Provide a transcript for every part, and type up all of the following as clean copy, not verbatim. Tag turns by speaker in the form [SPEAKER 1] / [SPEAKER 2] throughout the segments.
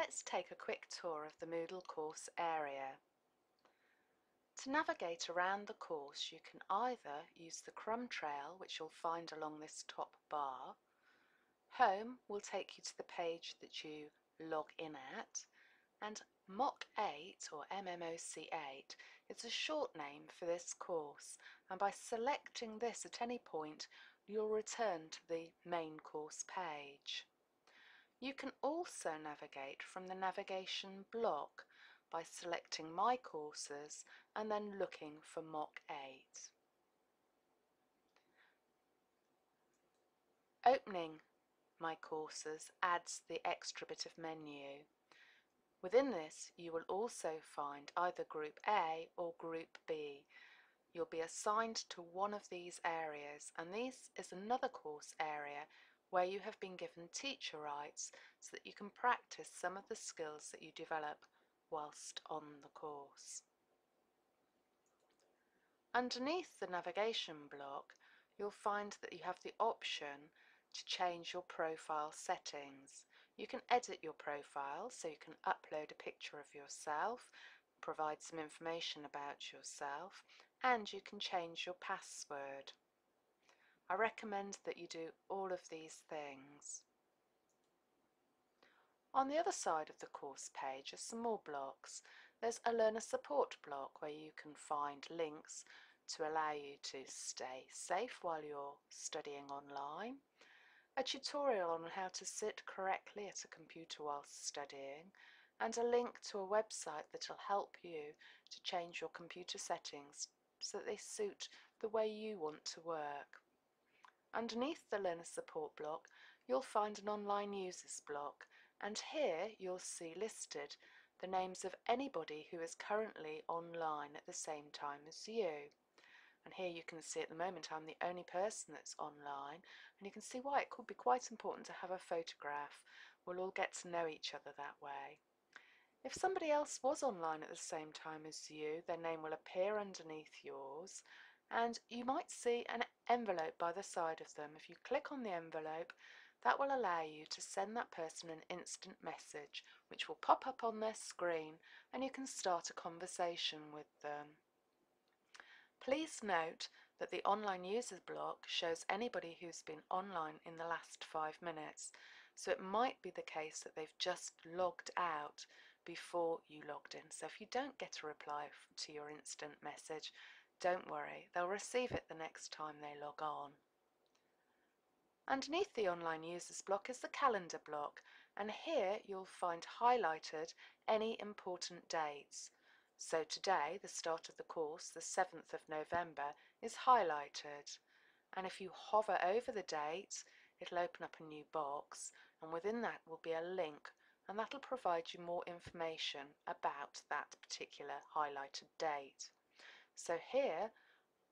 [SPEAKER 1] Let's take a quick tour of the Moodle course area. To navigate around the course, you can either use the crumb trail, which you'll find along this top bar. Home will take you to the page that you log in at, and MMOC8 or MMOC8 is a short name for this course, and by selecting this at any point you'll return to the main course page. You can also navigate from the navigation block by selecting My Courses and then looking for MMOC8. Opening My Courses adds the extra bit of menu. Within this you will also find either Group A or Group B. You'll be assigned to one of these areas, and this is another course area where you have been given teacher rights so that you can practice some of the skills that you develop whilst on the course. Underneath the navigation block, you'll find that you have the option to change your profile settings. You can edit your profile, so you can upload a picture of yourself, provide some information about yourself, and you can change your password. I recommend that you do all of these things. On the other side of the course page are some more blocks. There's a learner support block where you can find links to allow you to stay safe while you're studying online, a tutorial on how to sit correctly at a computer whilst studying, and a link to a website that will help you to change your computer settings so that they suit the way you want to work. Underneath the learner support block, you'll find an online users block, and here you'll see listed the names of anybody who is currently online at the same time as you. And here you can see at the moment I'm the only person that's online, and you can see why it could be quite important to have a photograph. We'll all get to know each other that way. If somebody else was online at the same time as you, their name will appear underneath yours, and you might see an envelope by the side of them. If you click on the envelope, that will allow you to send that person an instant message which will pop up on their screen, and you can start a conversation with them. Please note that the online users block shows anybody who's been online in the last 5 minutes, so it might be the case that they've just logged out before you logged in. So if you don't get a reply to your instant message, don't worry, they'll receive it the next time they log on. Underneath the online users block is the calendar block, and here you'll find highlighted any important dates. So today, the start of the course, the 7th of November, is highlighted, and if you hover over the date, it'll open up a new box, and within that will be a link, and that'll provide you more information about that particular highlighted date. So here,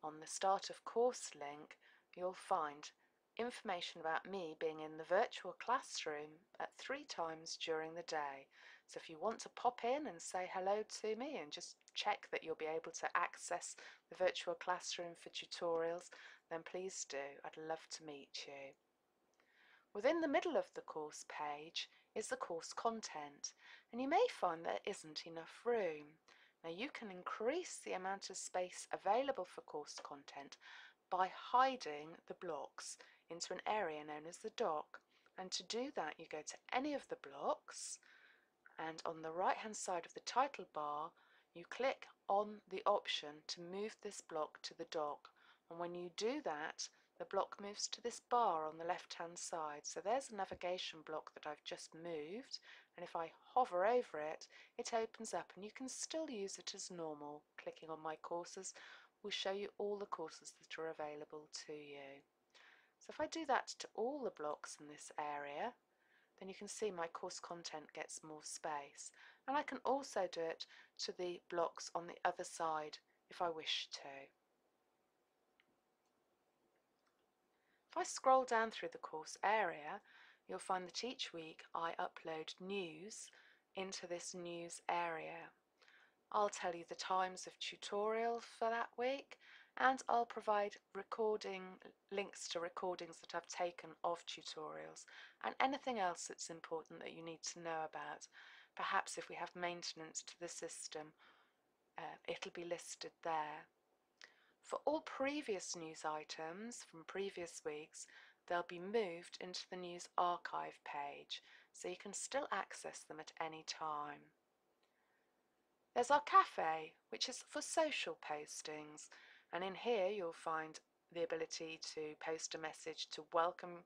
[SPEAKER 1] on the start of course link, you'll find information about me being in the virtual classroom at 3 times during the day. So if you want to pop in and say hello to me and just check that you'll be able to access the virtual classroom for tutorials, then please do. I'd love to meet you. Within the middle of the course page is the course content, and you may find there isn't enough room. Now you can increase the amount of space available for course content by hiding the blocks into an area known as the dock. And to do that, you go to any of the blocks, and on the right hand side of the title bar you click on the option to move this block to the dock, and when you do that, the block moves to this bar on the left hand side. So there's a navigation block that I've just moved, and if I hover over it, it opens up and you can still use it as normal. Clicking on My Courses will show you all the courses that are available to you. So if I do that to all the blocks in this area, then you can see my course content gets more space, and I can also do it to the blocks on the other side if I wish to. If I scroll down through the course area, you'll find that each week I upload news into this news area. I'll tell you the times of tutorials for that week, and I'll provide links to recordings that I've taken of tutorials and anything else that's important that you need to know about. Perhaps if we have maintenance to the system, it'll be listed there. For all previous news items from previous weeks, they'll be moved into the news archive page, so you can still access them at any time. There's our cafe, which is for social postings, and in here you'll find the ability to post a message to welcome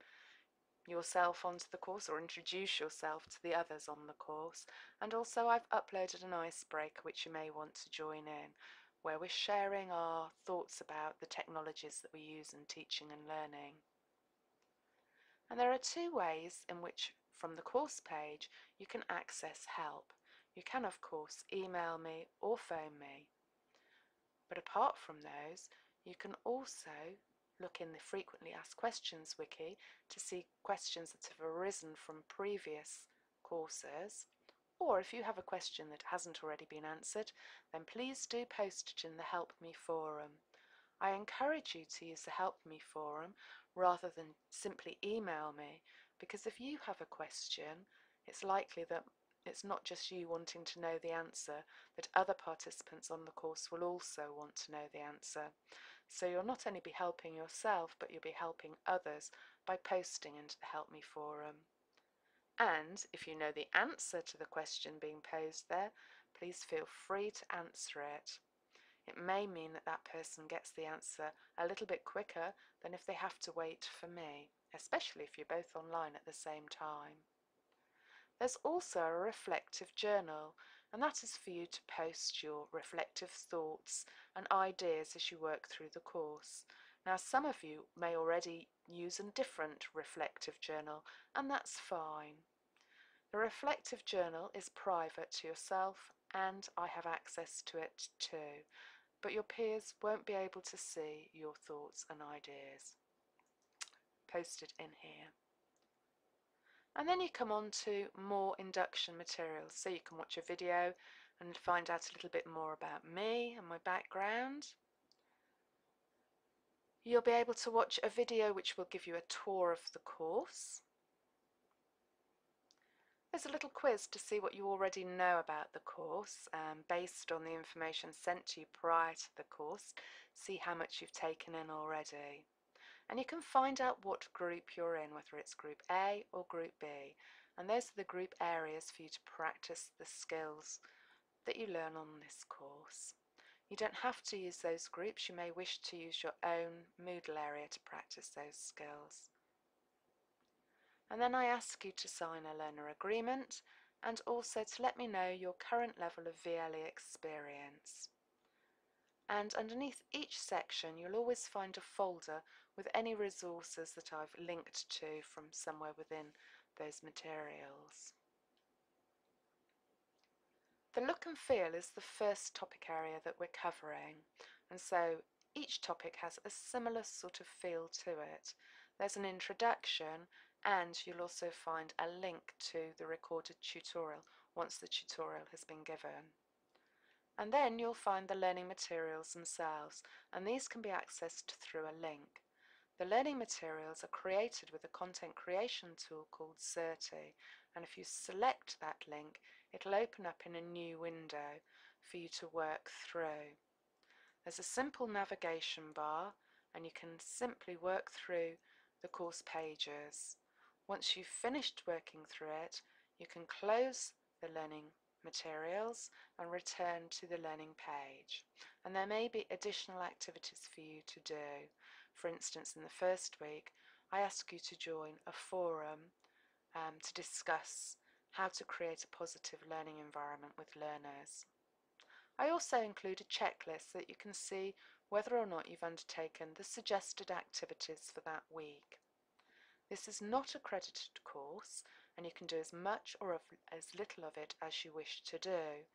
[SPEAKER 1] yourself onto the course or introduce yourself to the others on the course. And also I've uploaded an icebreaker which you may want to join in, where we're sharing our thoughts about the technologies that we use in teaching and learning. And there are two ways in which, from the course page, you can access help. You can, of course, email me or phone me. But apart from those, you can also look in the Frequently Asked Questions wiki to see questions that have arisen from previous courses. Or if you have a question that hasn't already been answered, then please do post it in the Help Me forum. I encourage you to use the Help Me forum rather than simply email me, because if you have a question, it's likely that it's not just you wanting to know the answer, that other participants on the course will also want to know the answer. So you'll not only be helping yourself, but you'll be helping others by posting into the Help Me forum. And if you know the answer to the question being posed there, please feel free to answer it. It may mean that that person gets the answer a little bit quicker than if they have to wait for me, especially if you're both online at the same time. There's also a reflective journal, and that is for you to post your reflective thoughts and ideas as you work through the course. Now, some of you may already use a different reflective journal, and that's fine. The reflective journal is private to yourself, and I have access to it too, but your peers won't be able to see your thoughts and ideas posted in here. And then you come on to more induction materials, so you can watch a video and find out a little bit more about me and my background. You'll be able to watch a video which will give you a tour of the course. There's a little quiz to see what you already know about the course, based on the information sent to you prior to the course. See how much you've taken in already. And you can find out what group you're in, whether it's Group A or Group B. And those are the group areas for you to practice the skills that you learn on this course. You don't have to use those groups. You may wish to use your own Moodle area to practice those skills. And then I ask you to sign a learner agreement and also to let me know your current level of VLE experience. And underneath each section you'll always find a folder with any resources that I've linked to from somewhere within those materials. The look and feel is the first topic area that we're covering, and so each topic has a similar sort of feel to it. There's an introduction, and you'll also find a link to the recorded tutorial once the tutorial has been given. And then you'll find the learning materials themselves, and these can be accessed through a link. The learning materials are created with a content creation tool called Certi, and if you select that link, it'll open up in a new window for you to work through. There's a simple navigation bar, and you can simply work through the course pages. Once you've finished working through it, you can close the learning materials and return to the learning page. And there may be additional activities for you to do. For instance, in the first week, I ask you to join a forum to discuss how to create a positive learning environment with learners. I also include a checklist so that you can see whether or not you've undertaken the suggested activities for that week. This is not a credited course, and you can do as much or as little of it as you wish to do.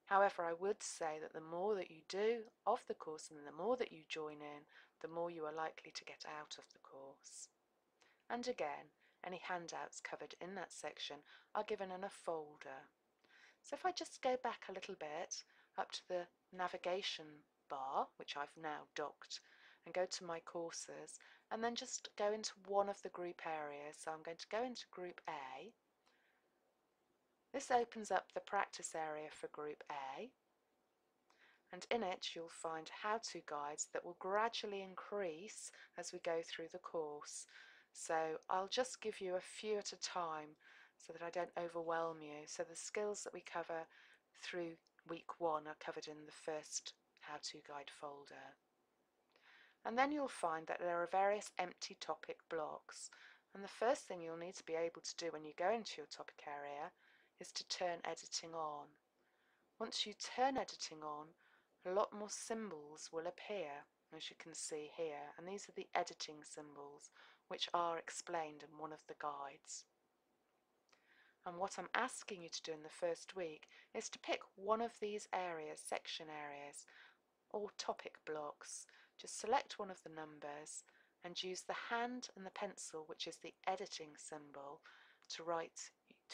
[SPEAKER 1] However, I would say that the more that you do of the course and the more that you join in, the more you are likely to get out of the course. And again, any handouts covered in that section are given in a folder. So if I just go back a little bit up to the navigation bar, which I've now docked, and go to my courses, and then just go into one of the group areas. So I'm going to go into Group A, This opens up the practice area for Group A, and in it you'll find how-to guides that will gradually increase as we go through the course. So I'll just give you a few at a time so that I don't overwhelm you. So the skills that we cover through week 1 are covered in the first how-to guide folder. And then you'll find that there are various empty topic blocks. And the first thing you'll need to be able to do when you go into your topic area is to turn editing on. Once you turn editing on, a lot more symbols will appear, as you can see here, and these are the editing symbols which are explained in one of the guides. And what I'm asking you to do in the first week is to pick one of these areas, section areas, or topic blocks. Just select one of the numbers and use the hand and the pencil, which is the editing symbol, to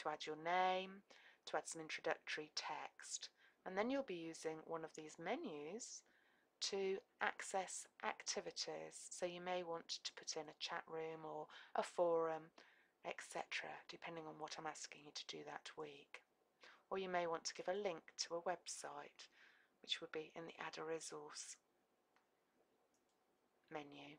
[SPEAKER 1] add your name, to add some introductory text. And then you'll be using one of these menus to access activities. So you may want to put in a chat room or a forum, etc., depending on what I'm asking you to do that week. Or you may want to give a link to a website, which would be in the Add a Resource menu.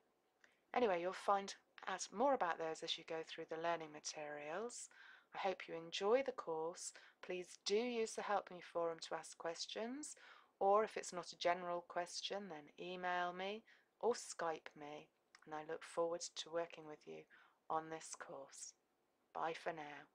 [SPEAKER 1] Anyway, you'll find out more about those as you go through the learning materials. I hope you enjoy the course. Please do use the Help Me forum to ask questions, or if it's not a general question, then email me or Skype me, and I look forward to working with you on this course. Bye for now.